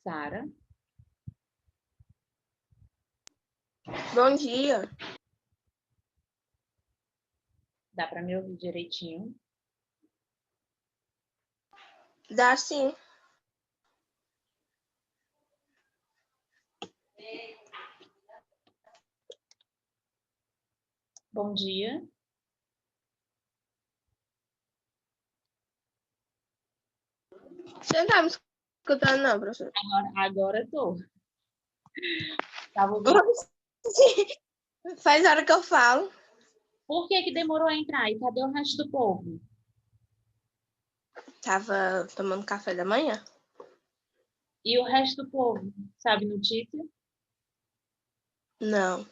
Sara. Bom dia. Dá para me ouvir direitinho? Dá sim. Bom dia. Você não tá me escutando, não, professor? Agora estou. Tava ouvindo. Faz hora que eu falo. Por que demorou a entrar? E cadê o resto do povo? Tava tomando café da manhã. E o resto do povo? Sabe notícia? Não.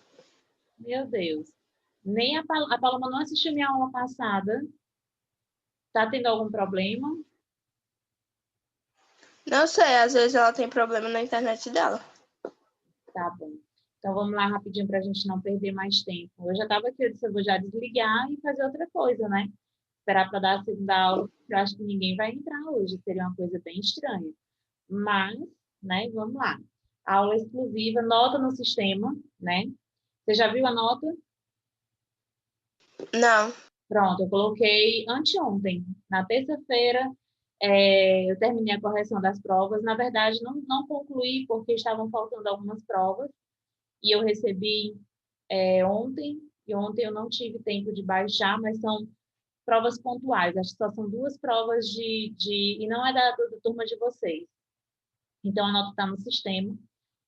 Meu Deus. Nem a Paloma não assistiu minha aula passada. Tá tendo algum problema? Não sei, às vezes ela tem problema na internet dela. Tá bom. Então vamos lá rapidinho para a gente não perder mais tempo. Eu já estava aqui, eu disse, eu vou já desligar e fazer outra coisa, né? Esperar para dar a segunda aula, porque eu acho que ninguém vai entrar hoje. Seria uma coisa bem estranha. Mas, né, vamos lá. Aula exclusiva, nota no sistema, né? Você já viu a nota? Não. Pronto, eu coloquei anteontem. Na terça-feira, eu terminei a correção das provas. Na verdade, não concluí, porque estavam faltando algumas provas. E eu recebi ontem, e ontem eu não tive tempo de baixar, mas são provas pontuais. Acho que só são duas provas e não é da turma de vocês. Então, a nota está no sistema,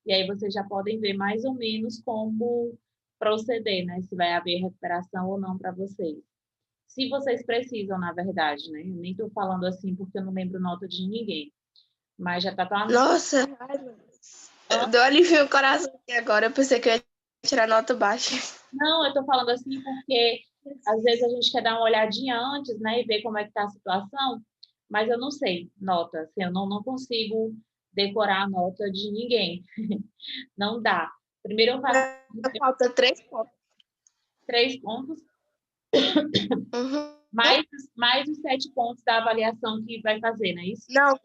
e aí vocês já podem ver mais ou menos como proceder, né? Se vai haver recuperação ou não para vocês. Se vocês precisam, na verdade, né? Eu nem estou falando assim porque eu não lembro nota de ninguém, mas já está lá no Nossa, deu alívio no coração aqui agora. Eu pensei que eu ia tirar nota baixa. Não, eu estou falando assim porque às vezes a gente quer dar uma olhadinha antes, né, e ver como é que está a situação, mas eu não sei nota, assim, eu não consigo decorar a nota de ninguém. Não dá. Primeiro eu faço Falta 3 pontos. 3 pontos, Uhum. mais os 7 pontos da avaliação que vai fazer, não é isso? Não,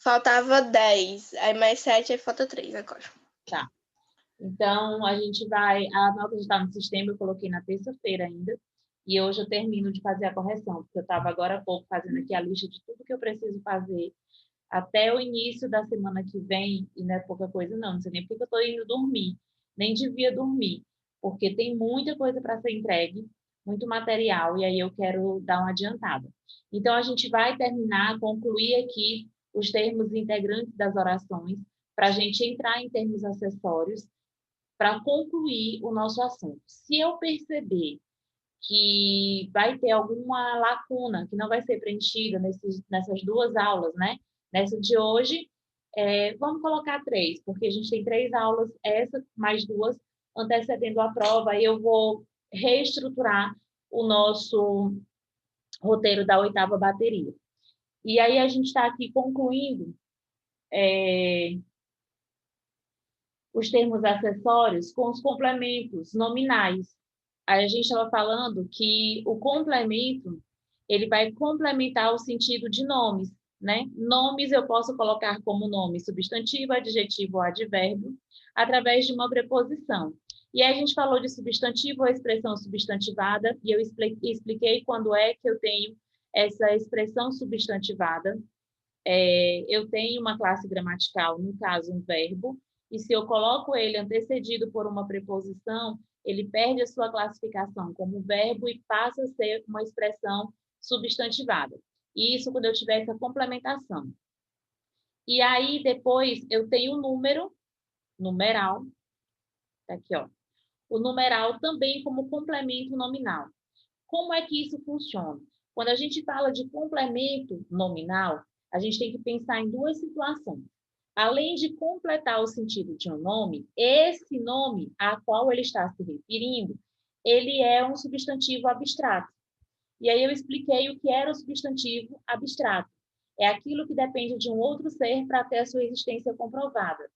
faltava 10. Aí mais 7, aí falta 3 agora. Tá. Então, a gente vai... A nota já está no sistema, eu coloquei na terça-feira ainda, e hoje eu termino de fazer a correção, porque eu estava agora há pouco fazendo aqui a lista de tudo que eu preciso fazer até o início da semana que vem, e não é pouca coisa não sei nem porque eu estou indo dormir, nem devia dormir, porque tem muita coisa para ser entregue, muito material, e aí eu quero dar uma adiantada. Então, a gente vai terminar, concluir aqui os termos integrantes das orações, para a gente entrar em termos acessórios, para concluir o nosso assunto. Se eu perceber que vai ter alguma lacuna que não vai ser preenchida nessas duas aulas, né? Nessa de hoje, vamos colocar 3, porque a gente tem 3 aulas, essa mais 2, antecedendo a prova, aí eu vou reestruturar o nosso roteiro da 8ª bateria. E aí a gente está aqui concluindo os termos acessórios com os complementos nominais. Aí a gente estava falando que o complemento, ele vai complementar o sentido de nomes, né? Nomes eu posso colocar como nome substantivo, adjetivo ou advérbio, através de uma preposição. E aí a gente falou de substantivo ou expressão substantivada, e eu expliquei quando é que eu tenho essa expressão substantivada. Eu tenho uma classe gramatical, no caso, um verbo, e se eu coloco ele antecedido por uma preposição, ele perde a sua classificação como verbo e passa a ser uma expressão substantivada. Isso quando eu tiver essa complementação. E aí, depois, eu tenho o número, numeral, tá aqui, ó. O numeral também como complemento nominal. Como é que isso funciona? Quando a gente fala de complemento nominal, a gente tem que pensar em duas situações. Além de completar o sentido de um nome, esse nome a qual ele está se referindo, ele é um substantivo abstrato. E aí eu expliquei o que era o substantivo abstrato. É aquilo que depende de um outro ser para ter a sua existência comprovada.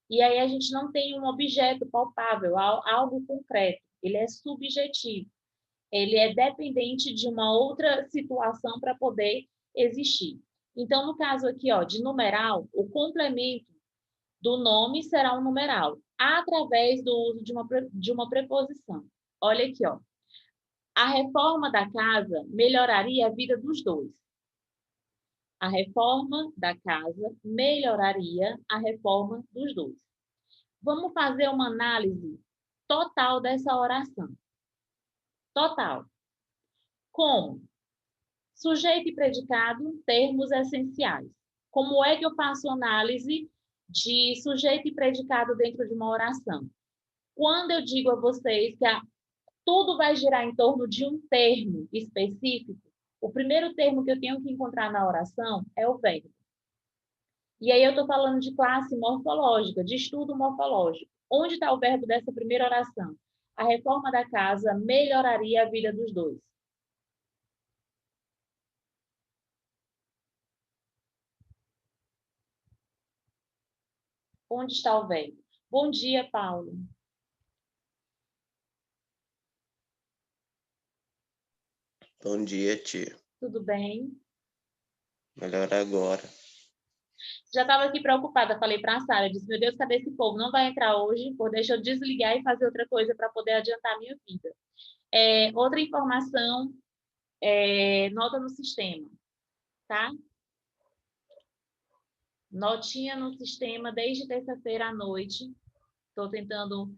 E aí a gente não tem um objeto palpável, algo concreto. Ele é subjetivo. Ele é dependente de uma outra situação para poder existir. Então, no caso aqui, ó, de numeral, o complemento do nome será um numeral, através do uso de uma preposição. Olha aqui, ó. A reforma da casa melhoraria a vida dos dois. A reforma da casa melhoraria a reforma dos dois. Vamos fazer uma análise total dessa oração. Total. Como? Sujeito e predicado, termos essenciais. Como é que eu faço análise de sujeito e predicado dentro de uma oração? Quando eu digo a vocês que tudo vai girar em torno de um termo específico, o primeiro termo que eu tenho que encontrar na oração é o verbo. E aí eu estou falando de classe morfológica, de estudo morfológico. Onde está o verbo dessa primeira oração? A reforma da casa melhoraria a vida dos dois. Onde está o verbo? Bom dia, Paulo. Bom dia, tia. Tudo bem? Melhor agora. Já estava aqui preocupada, falei para a Sara, disse, meu Deus, cadê esse povo? Não vai entrar hoje, por deixa eu desligar e fazer outra coisa para poder adiantar a minha vida. Outra informação, nota no sistema, tá? Notinha no sistema desde terça-feira à noite. Estou tentando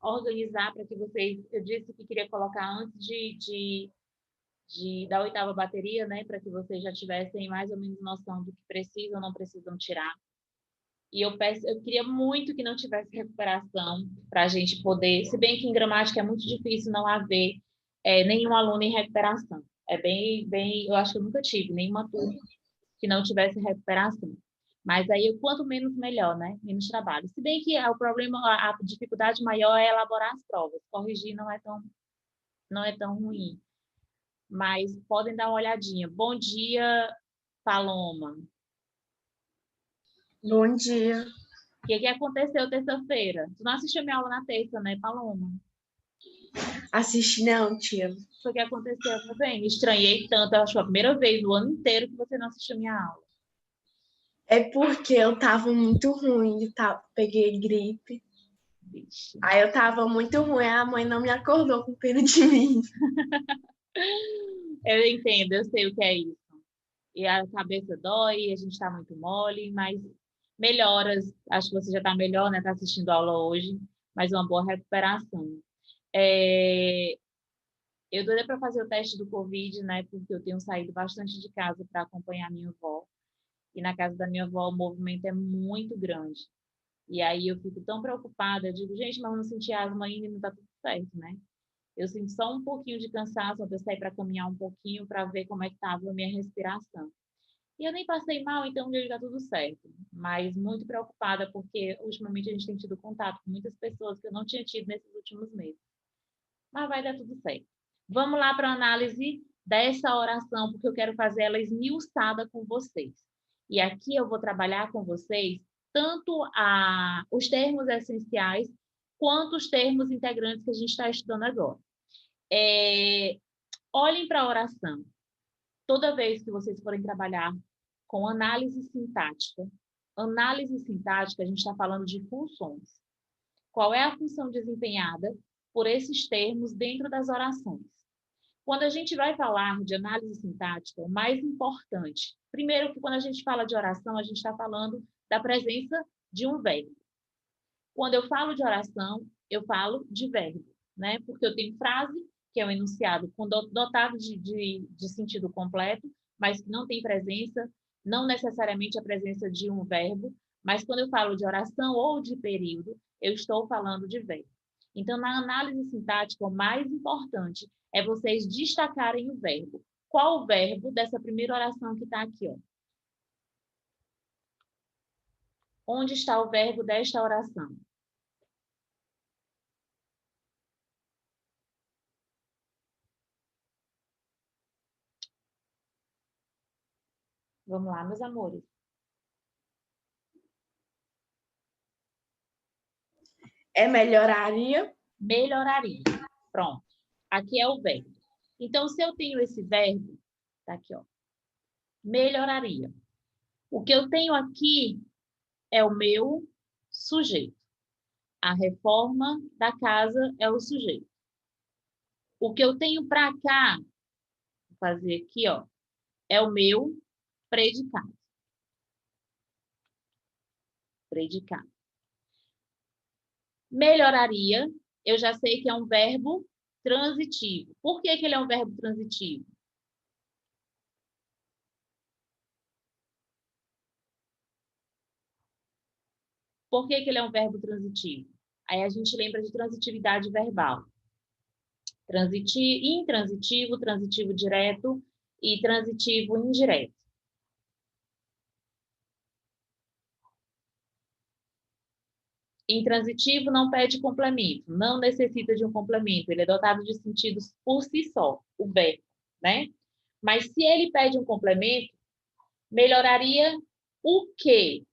organizar para que vocês... Eu disse que queria colocar antes da oitava bateria, né? Para que vocês já tivessem mais ou menos noção do que precisam ou não precisam tirar. E eu queria muito que não tivesse recuperação para a gente poder... Se bem que em gramática é muito difícil não haver nenhum aluno em recuperação. Eu acho que eu nunca tive nenhuma turma que não tivesse recuperação. Mas aí, quanto menos, melhor, né? Menos trabalho. Se bem que o problema, a dificuldade maior é elaborar as provas. Corrigir não é tão ruim. Mas podem dar uma olhadinha. Bom dia, Paloma. Bom dia. O que aconteceu terça-feira? Tu não assistiu minha aula na terça, né, Paloma? Assisti não, tia. Foi o que aconteceu também. Me estranhei tanto. Eu acho que foi a primeira vez no ano inteiro que você não assistiu minha aula. É porque eu tava muito ruim, peguei gripe. Vixe. Aí eu tava muito ruim, a mãe não me acordou com pena de mim. Eu entendo, eu sei o que é isso. E a cabeça dói, a gente está muito mole, mas melhoras. Acho que você já está melhor, né? Está assistindo a aula hoje, mas uma boa recuperação. Eu doida para fazer o teste do Covid, né? Porque eu tenho saído bastante de casa para acompanhar minha avó. E na casa da minha avó o movimento é muito grande. E aí eu fico tão preocupada, eu digo, gente, mas eu não senti asma ainda e não está tudo certo, né? Eu sinto só um pouquinho de cansaço, eu sair para caminhar um pouquinho para ver como é que estava a minha respiração. E eu nem passei mal, então já está tudo certo. Mas muito preocupada, porque ultimamente a gente tem tido contato com muitas pessoas que eu não tinha tido nesses últimos meses. Mas vai dar tudo certo. Vamos lá para a análise dessa oração, porque eu quero fazer ela esmiuçada com vocês. E aqui eu vou trabalhar com vocês tanto os termos essenciais quanto os termos integrantes que a gente está estudando agora. Olhem para a oração. Toda vez que vocês forem trabalhar com análise sintática, a gente está falando de funções. Qual é a função desempenhada por esses termos dentro das orações? Quando a gente vai falar de análise sintática, o mais importante, primeiro que quando a gente fala de oração, a gente está falando da presença de um verbo. Quando eu falo de oração, eu falo de verbo, né? Porque eu tenho frase, que é um enunciado dotado de sentido completo, mas que não tem presença, não necessariamente a presença de um verbo, mas quando eu falo de oração ou de período, eu estou falando de verbo. Então, na análise sintática, o mais importante é vocês destacarem o verbo. Qual o verbo dessa primeira oração que está aqui, ó? Onde está o verbo desta oração? Vamos lá, meus amores. Melhoraria. Melhoraria. Pronto. Aqui é o verbo. Então, se eu tenho esse verbo, tá aqui, ó. Melhoraria. O que eu tenho aqui é o meu sujeito. A reforma da casa é o sujeito. O que eu tenho para cá, vou fazer aqui, ó, é o meu predicado. Predicado. Melhoraria, eu já sei que é um verbo transitivo. Por que que ele é um verbo transitivo? Por que que ele é um verbo transitivo? Aí a gente lembra de transitividade verbal. Intransitivo, transitivo direto e transitivo indireto. Intransitivo não pede complemento, não necessita de um complemento, ele é dotado de sentidos por si só, o verbo, né? Mas se ele pede um complemento, melhoraria o quê?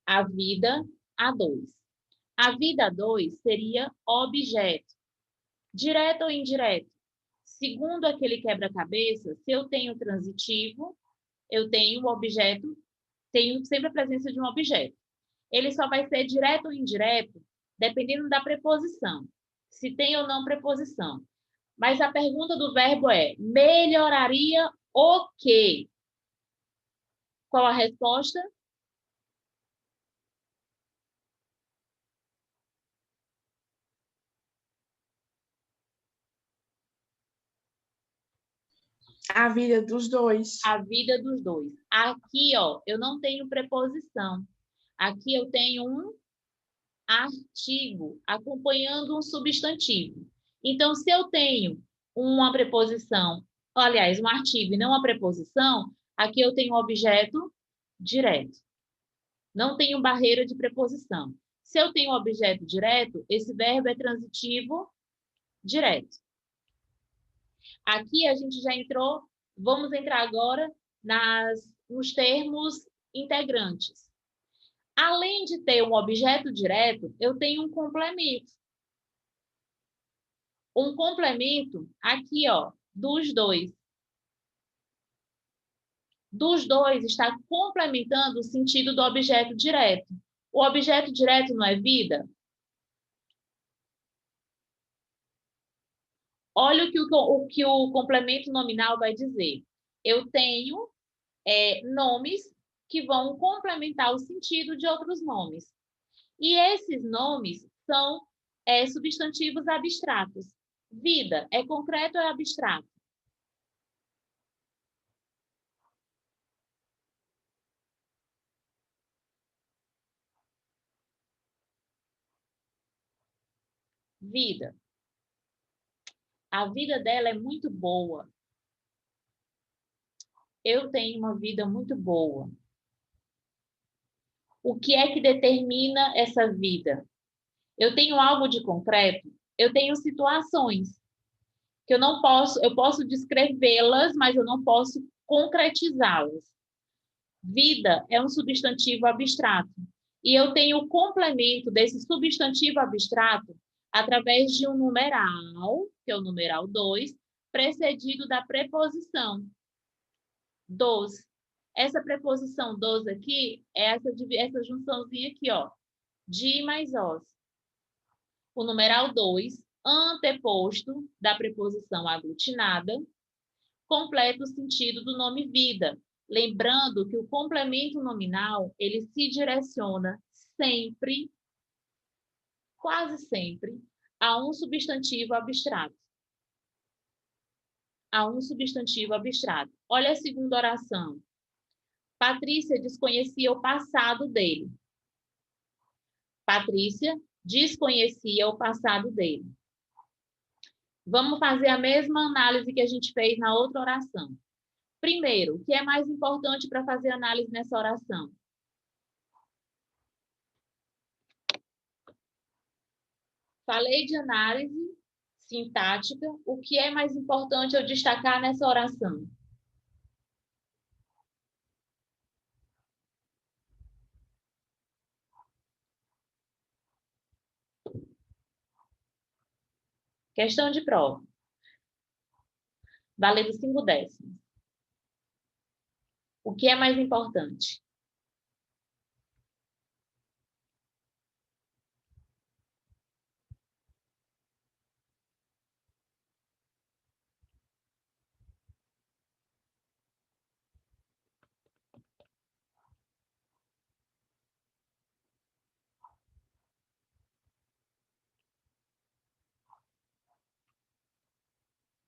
A vida a dois. A vida a dois seria objeto, direto ou indireto. Segundo aquele quebra-cabeça, se eu tenho transitivo, eu tenho o objeto, tenho sempre a presença de um objeto. Ele só vai ser direto ou indireto, dependendo da preposição. Se tem ou não preposição. Mas a pergunta do verbo é: melhoraria o quê? Qual a resposta? A vida dos dois. A vida dos dois. Aqui, ó, eu não tenho preposição. Aqui eu tenho um artigo acompanhando um substantivo. Então, se eu tenho uma preposição, aliás, um artigo e não uma preposição, aqui eu tenho um objeto direto. Não tenho barreira de preposição. Se eu tenho um objeto direto, esse verbo é transitivo direto. Aqui a gente já entrou, vamos entrar agora nos termos integrantes. Além de ter um objeto direto, eu tenho um complemento. Um complemento aqui, ó, dos dois. Dos dois está complementando o sentido do objeto direto. O objeto direto não é vida? Olha o que o complemento nominal vai dizer. Eu tenho nomes que vão complementar o sentido de outros nomes. E esses nomes são substantivos abstratos. Vida é concreto ou é abstrato? Vida. A vida dela é muito boa. Eu tenho uma vida muito boa. O que é que determina essa vida? Eu tenho algo de concreto? Eu tenho situações que eu posso descrevê-las, mas eu não posso concretizá-las. Vida é um substantivo abstrato. E eu tenho o complemento desse substantivo abstrato através de um numeral, que é o numeral 2, precedido da preposição dos. Essa preposição dos aqui é essa junçãozinha aqui, ó, de mais os. O numeral 2, anteposto da preposição aglutinada, completa o sentido do nome vida. Lembrando que o complemento nominal, ele se direciona sempre, quase sempre, a um substantivo abstrato. A um substantivo abstrato. Olha a segunda oração. Patrícia desconhecia o passado dele. Patrícia desconhecia o passado dele. Vamos fazer a mesma análise que a gente fez na outra oração. Primeiro, o que é mais importante para fazer análise nessa oração? Falei de análise sintática. O que é mais importante eu destacar nessa oração? Questão de prova. Valendo 5 décimos. O que é mais importante?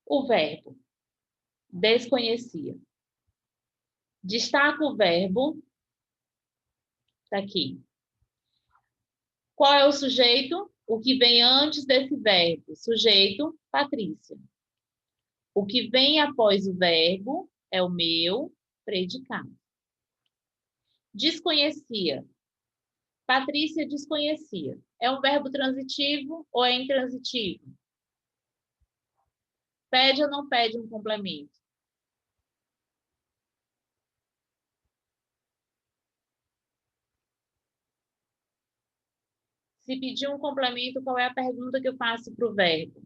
O verbo. Desconhecia. Destaca o verbo. Está aqui. Qual é o sujeito? O que vem antes desse verbo? Sujeito, Patrícia. O que vem após o verbo é o meu predicado. Desconhecia. Patrícia desconhecia. É um verbo transitivo ou é intransitivo? Pede ou não pede um complemento? Se pedir um complemento, qual é a pergunta que eu faço para o verbo?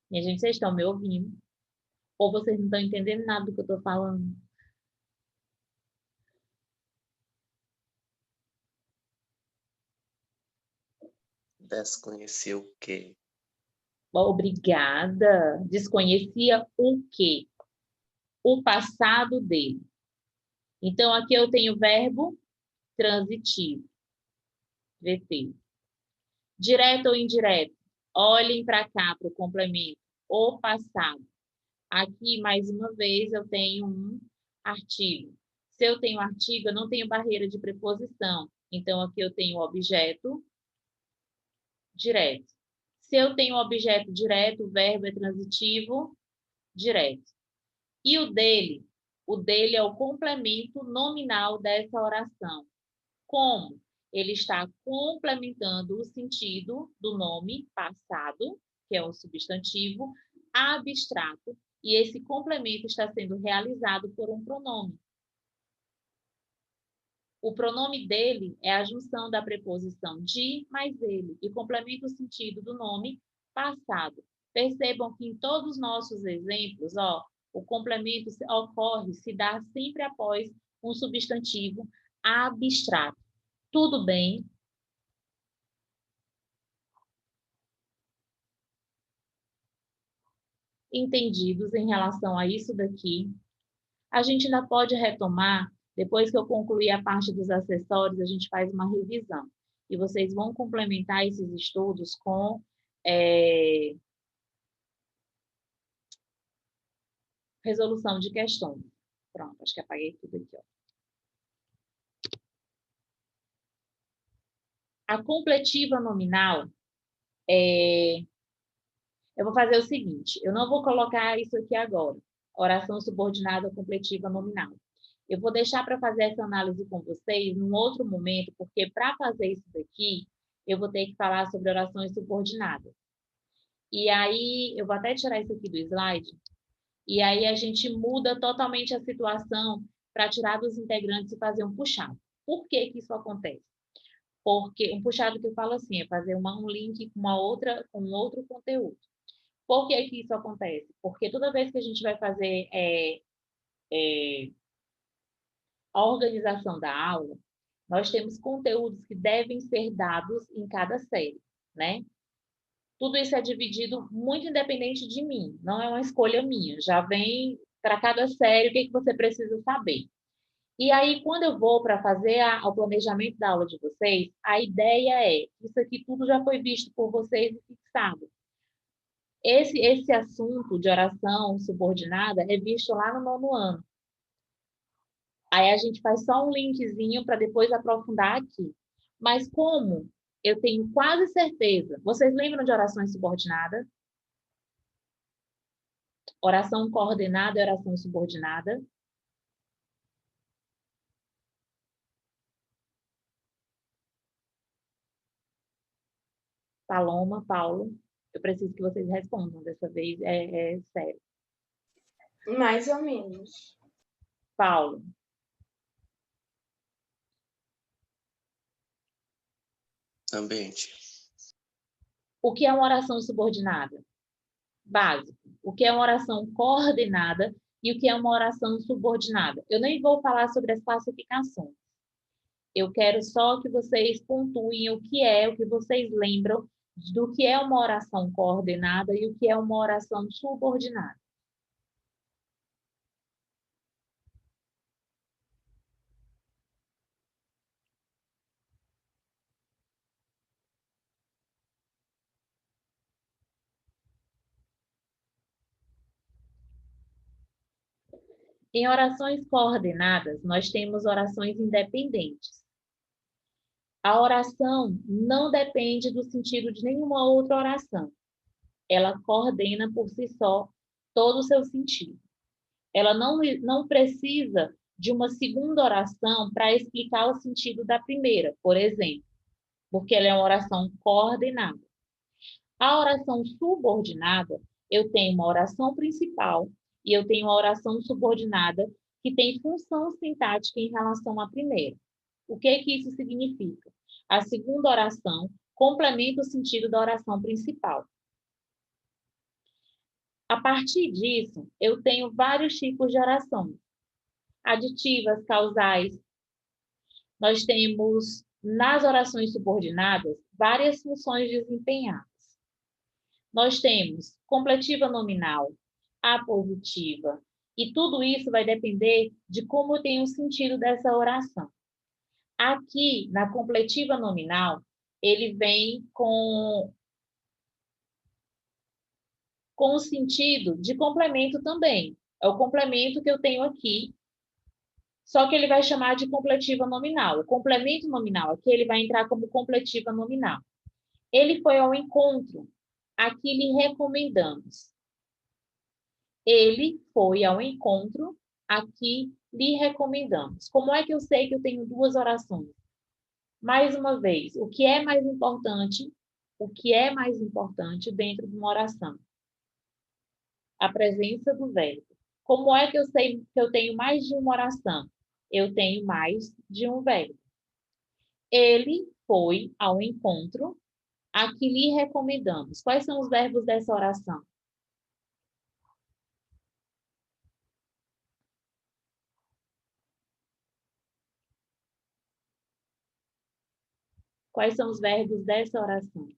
Minha gente, vocês estão me ouvindo? Ou vocês não estão entendendo nada do que eu estou falando? Desconhecia o quê? Obrigada. Desconhecia o quê? O passado dele. Então, aqui eu tenho o verbo transitivo. VT. Direto ou indireto? Olhem para cá, para o complemento. O passado. Aqui, mais uma vez, eu tenho um artigo. Se eu tenho artigo, eu não tenho barreira de preposição. Então, aqui eu tenho o objeto direto. Se eu tenho objeto direto, o verbo é transitivo direto. E o dele? O dele é o complemento nominal dessa oração. Como? Ele está complementando o sentido do nome passado, que é um substantivo abstrato, e esse complemento está sendo realizado por um pronome. O pronome dele é a junção da preposição de mais ele e complementa o sentido do nome passado. Percebam que em todos os nossos exemplos, o complemento ocorre, se dá sempre após um substantivo abstrato. Tudo bem? Entendidos em relação a isso daqui? A gente ainda pode retomar, depois que eu concluir a parte dos acessórios, a gente faz uma revisão. E vocês vão complementar esses estudos com resolução de questões. Pronto, acho que apaguei tudo aqui. A completiva nominal, eu vou fazer o seguinte, eu não vou colocar isso aqui agora, oração subordinada completiva nominal. Eu vou deixar para fazer essa análise com vocês num outro momento, porque para fazer isso daqui, eu vou ter que falar sobre orações subordinadas. E aí, eu vou até tirar isso aqui do slide, e aí a gente muda totalmente a situação para tirar dos integrantes e fazer um puxado. Por que que isso acontece? Porque um puxado que eu falo assim, é fazer um link com um outro conteúdo. Por que que isso acontece? Porque toda vez que a gente vai fazer a organização da aula, nós temos conteúdos que devem ser dados em cada série, né? Tudo isso é dividido muito independente de mim, não é uma escolha minha, já vem para cada série o que você precisa saber. E aí, quando eu vou para fazer o planejamento da aula de vocês, a ideia é, isso aqui tudo já foi visto por vocês e fixado. Esse assunto de oração subordinada é visto lá no 9º ano. Aí a gente faz só um linkzinho para depois aprofundar aqui. Mas como eu tenho quase certeza, vocês lembram de orações subordinadas? Oração coordenada e oração subordinada. Paloma, Paulo, eu preciso que vocês respondam. Dessa vez é sério. Mais ou menos. Paulo. Ambiente. O que é uma oração subordinada? Básico. O que é uma oração coordenada e o que é uma oração subordinada? Eu nem vou falar sobre as classificações. Eu quero só que vocês pontuem o que vocês lembram do que é uma oração coordenada e o que é uma oração subordinada. Em orações coordenadas, nós temos orações independentes. A oração não depende do sentido de nenhuma outra oração. Ela coordena por si só todo o seu sentido. Ela não precisa de uma segunda oração para explicar o sentido da primeira, por exemplo, porque ela é uma oração coordenada. A oração subordinada, eu tenho uma oração principal e eu tenho uma oração subordinada que tem função sintática em relação à primeira. O que isso significa? A segunda oração complementa o sentido da oração principal. A partir disso, eu tenho vários tipos de orações. Aditivas, causais. Nós temos, nas orações subordinadas, várias funções desempenhadas. Nós temos completiva nominal, apositiva, e tudo isso vai depender de como eu tenho o sentido dessa oração. Aqui, na completiva nominal, ele vem com o sentido de complemento também. É o complemento que eu tenho aqui, só que ele vai chamar de completiva nominal. O complemento nominal aqui, ele vai entrar como completiva nominal. Ele foi ao encontro. Aqui lhe recomendamos. Ele foi ao encontro. Aqui lhe recomendamos. Como é que eu sei que eu tenho duas orações? Mais uma vez, o que é mais importante? O que é mais importante dentro de uma oração? A presença do verbo. Como é que eu sei que eu tenho mais de uma oração? Eu tenho mais de um verbo. Ele foi ao encontro. Aqui lhe recomendamos. Quais são os verbos dessa oração? Quais são os verbos dessa oração?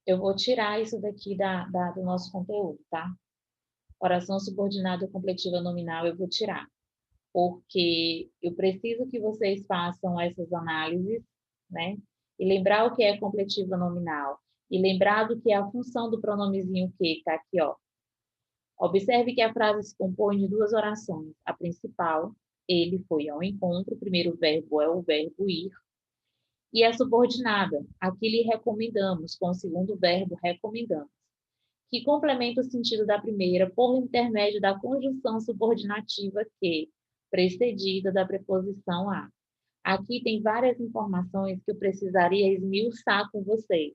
Eu vou tirar isso daqui do nosso conteúdo, tá? Oração subordinada completiva nominal eu vou tirar, porque eu preciso que vocês façam essas análises, né? E lembrar o que é completiva nominal. E lembrar do que é a função do pronomezinho que está aqui, ó. Observe que a frase se compõe de duas orações. A principal, ele foi ao encontro, o primeiro verbo é o verbo ir. E a subordinada, aqui lhe recomendamos, com o segundo verbo recomendamos, que complementa o sentido da primeira por intermédio da conjunção subordinativa que, precedida da preposição a. Aqui tem várias informações que eu precisaria esmiuçar com vocês.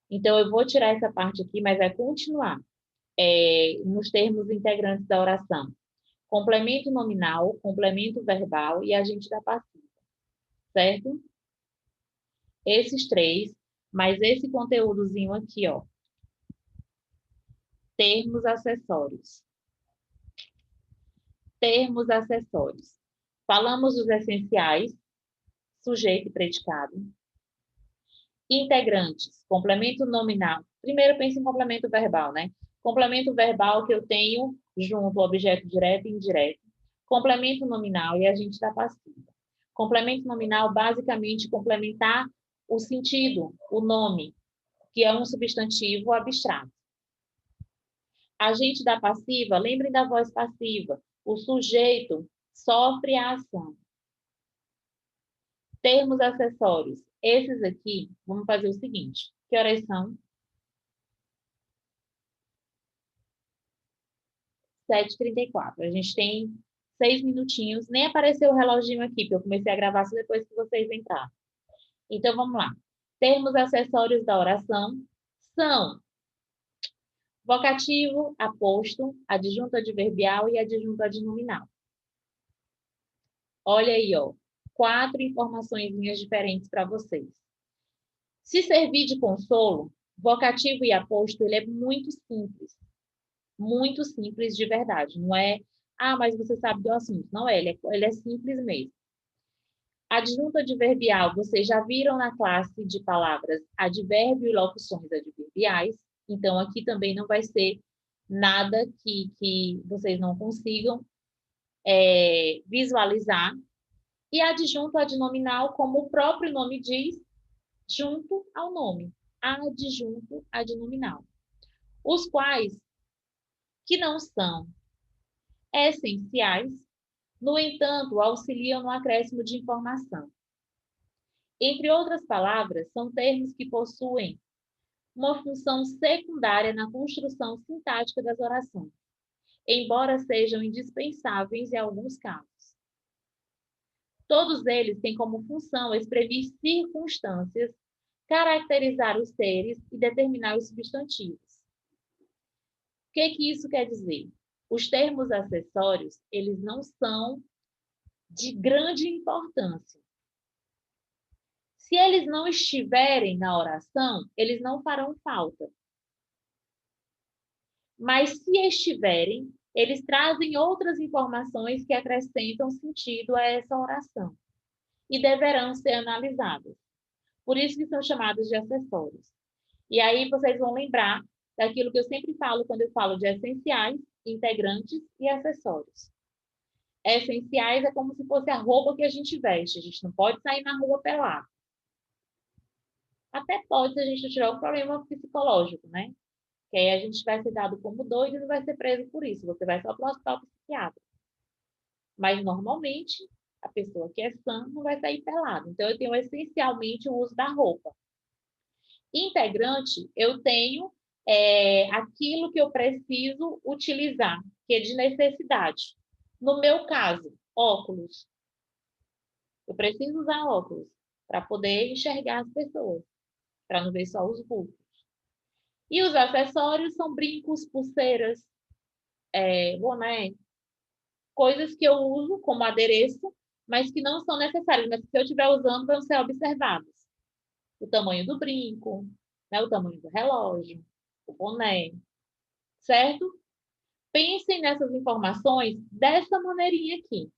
Então, eu vou tirar essa parte aqui, mas vai continuar nos termos integrantes da oração. Complemento nominal, complemento verbal e agente da passiva. Certo? Esses três, mais esse conteúdozinho aqui, ó. Termos acessórios. Termos acessórios. Falamos dos essenciais, sujeito e predicado. Integrantes, complemento nominal. Primeiro pense em complemento verbal, né? Complemento verbal que eu tenho junto ao objeto direto e indireto. Complemento nominal e agente da passiva. Complemento nominal, basicamente, complementar o sentido, o nome, que é um substantivo abstrato. Agente da passiva, lembrem da voz passiva. O sujeito sofre a ação. Termos acessórios. Esses aqui, vamos fazer o seguinte. Que horas são? 7h34. A gente tem 6 minutinhos. Nem apareceu o reloginho aqui, porque eu comecei a gravar só depois que vocês entraram. Então, vamos lá. Termos acessórios da oração são vocativo, aposto, adjunto adverbial e adjunto adnominal. Olha aí, ó, 4 informaçõezinhas diferentes para vocês. Se servir de consolo, vocativo e aposto, ele é muito simples de verdade. Não é, mas você sabe do assunto. Não é, ele é simples mesmo. Adjunto adverbial, vocês já viram na classe de palavras advérbio e locuções adverbiais. Então, aqui também não vai ser nada que vocês não consigam visualizar. E adjunto adnominal, como o próprio nome diz, junto ao nome. Adjunto adnominal. Os quais que não são essenciais, no entanto, auxiliam no acréscimo de informação. Entre outras palavras, são termos que possuem uma função secundária na construção sintática das orações, embora sejam indispensáveis em alguns casos. Todos eles têm como função exprimir circunstâncias, caracterizar os seres e determinar os substantivos. O que isso quer dizer? Os termos acessórios, eles não são de grande importância. Se eles não estiverem na oração, eles não farão falta. Mas se estiverem, eles trazem outras informações que acrescentam sentido a essa oração e deverão ser analisadas. Por isso que são chamados de acessórios. E aí vocês vão lembrar daquilo que eu sempre falo quando eu falo de essenciais, integrantes e acessórios. Essenciais é como se fosse a roupa que a gente veste. A gente não pode sair na rua pelado. Até pode se a gente tiver um problema psicológico, né? Que aí a gente vai ser dado como doido e não vai ser preso por isso. Você vai só para o hospital psiquiátrico. Mas, normalmente, a pessoa que é sã não vai sair pelado. Então, eu tenho essencialmente o uso da roupa. Integrante, eu tenho aquilo que eu preciso utilizar, que é de necessidade. No meu caso, óculos. Eu preciso usar óculos para poder enxergar as pessoas, para não ver só os vultos. E os acessórios são brincos, pulseiras, boné, coisas que eu uso como adereço, mas que não são necessárias, mas que se eu estiver usando vão ser observados. O tamanho do brinco, né, o tamanho do relógio, o boné, certo? Pensem nessas informações dessa maneirinha aqui.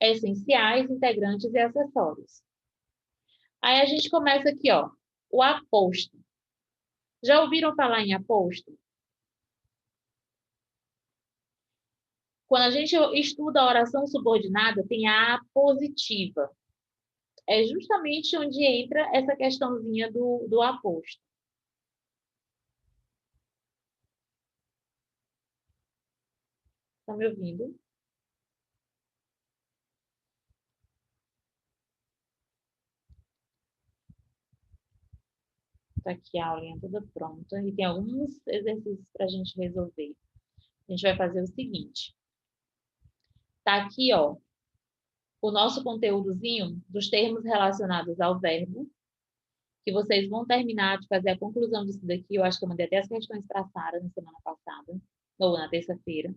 Essenciais, integrantes e acessórios. Aí a gente começa aqui, ó, o aposto. Já ouviram falar em aposto? Quando a gente estuda a oração subordinada, tem a apositiva. É justamente onde entra essa questãozinha do aposto. Estão me ouvindo? Está aqui a aulinha toda pronta. E tem alguns exercícios para a gente resolver. A gente vai fazer o seguinte. Está aqui, ó, o nosso conteúdozinho dos termos relacionados ao verbo, que vocês vão terminar de fazer a conclusão disso daqui. Eu acho que eu mandei até as questões para a Sara na semana passada, ou na terça-feira.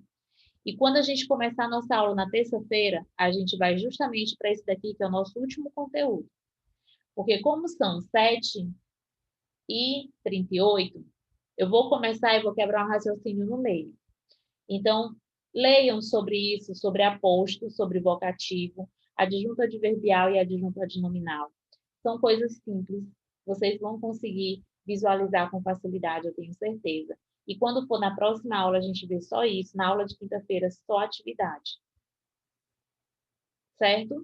E quando a gente começar a nossa aula na terça-feira, a gente vai justamente para esse daqui, que é o nosso último conteúdo. Porque como são 7h38, eu vou começar e vou quebrar um raciocínio no meio. Então, leiam sobre isso, sobre aposto, sobre vocativo, adjunto adverbial e adjunto adnominal. São coisas simples, vocês vão conseguir visualizar com facilidade, eu tenho certeza. E quando for na próxima aula, a gente vê só isso. Na aula de quinta-feira, só atividade. Certo?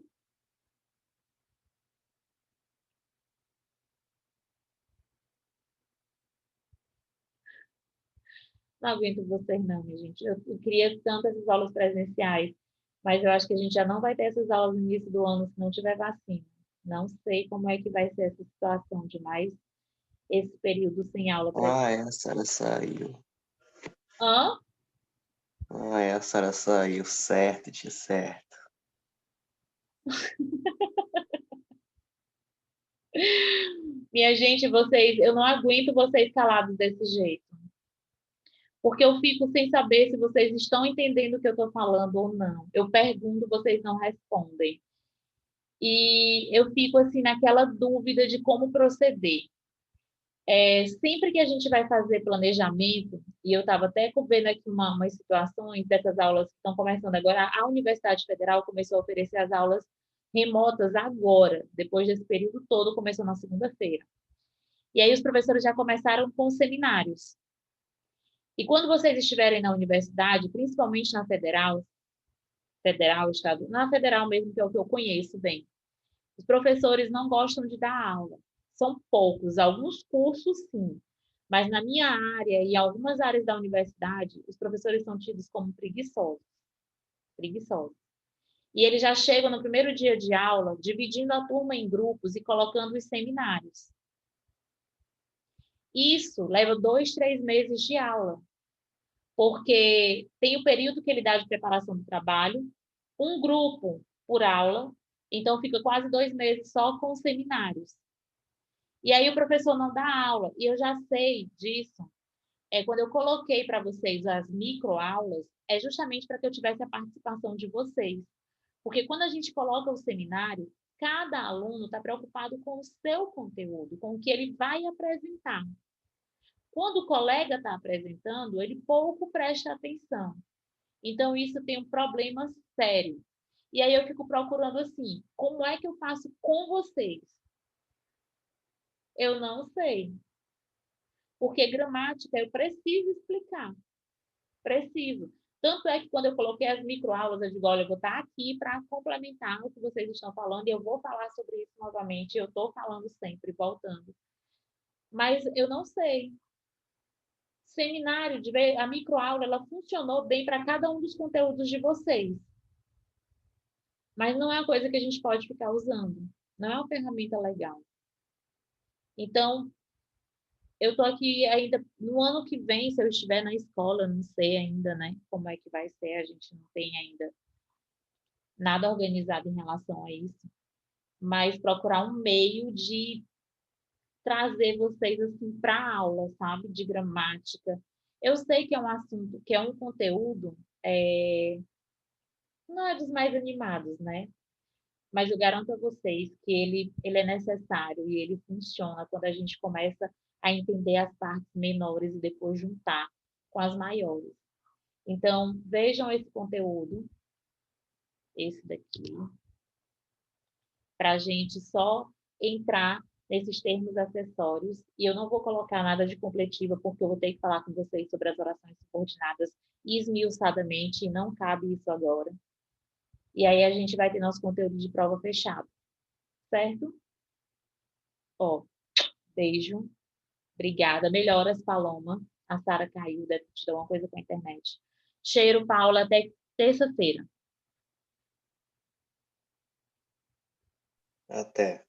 Não aguento vocês não, minha gente. Eu queria tanto essas aulas presenciais, mas eu acho que a gente já não vai ter essas aulas no início do ano se não tiver vacina. Não sei como é que vai ser essa situação de mais esse período sem aula presencial. A Sara saiu. Hã? a senhora saiu certo de certo. Minha gente, eu não aguento vocês calados desse jeito. Porque eu fico sem saber se vocês estão entendendo o que eu estou falando ou não. Eu pergunto, vocês não respondem. E eu fico assim naquela dúvida de como proceder. Sempre que a gente vai fazer planejamento, e eu estava até vendo aqui umas situações dessas aulas que estão começando agora, a Universidade Federal começou a oferecer as aulas remotas agora, depois desse período todo, começou na segunda-feira. E aí os professores já começaram com seminários. E quando vocês estiverem na universidade, principalmente na estado, na federal mesmo, que é o que eu conheço bem, os professores não gostam de dar aula. São poucos, alguns cursos sim, mas na minha área e algumas áreas da universidade, os professores são tidos como preguiçosos. Preguiçosos. E eles já chegam no primeiro dia de aula, dividindo a turma em grupos e colocando os seminários. Isso leva 2, 3 meses de aula, porque tem o período que ele dá de preparação do trabalho, um grupo por aula, então fica quase 2 meses só com os seminários. E aí o professor não dá aula, e eu já sei disso. Quando eu coloquei para vocês as microaulas, é justamente para que eu tivesse a participação de vocês. Porque quando a gente coloca o seminário, cada aluno está preocupado com o seu conteúdo, com o que ele vai apresentar. Quando o colega está apresentando, ele pouco presta atenção. Então, isso tem um problema sério. E aí eu fico procurando assim, como é que eu faço com vocês? Eu não sei. Porque gramática eu preciso explicar. Preciso. Tanto é que quando eu coloquei as microaulas, eu digo, olha, eu vou estar aqui para complementar o que vocês estão falando e eu vou falar sobre isso novamente. Eu estou falando sempre, voltando. Mas eu não sei. Seminário, a microaula, ela funcionou bem para cada um dos conteúdos de vocês. Mas não é uma coisa que a gente pode ficar usando. Não é uma ferramenta legal. Então, eu estou aqui ainda, no ano que vem, se eu estiver na escola, não sei ainda, né, como é que vai ser, a gente não tem ainda nada organizado em relação a isso, mas procurar um meio de trazer vocês, assim, para a aula, sabe, de gramática. Eu sei que é um assunto, que é um conteúdo, não é dos mais animados, né, mas eu garanto a vocês que ele é necessário e ele funciona quando a gente começa a entender as partes menores e depois juntar com as maiores. Então, vejam esse conteúdo, esse daqui, para a gente só entrar nesses termos acessórios. E eu não vou colocar nada de completiva, porque eu vou ter que falar com vocês sobre as orações subordinadas esmiuçadamente, e não cabe isso agora. E aí a gente vai ter nosso conteúdo de prova fechado, certo? Ó, beijo. Obrigada. Melhoras, Paloma. A Sara caiu, deve te dar uma coisa com a internet. Cheiro, Paula, até terça-feira. Até.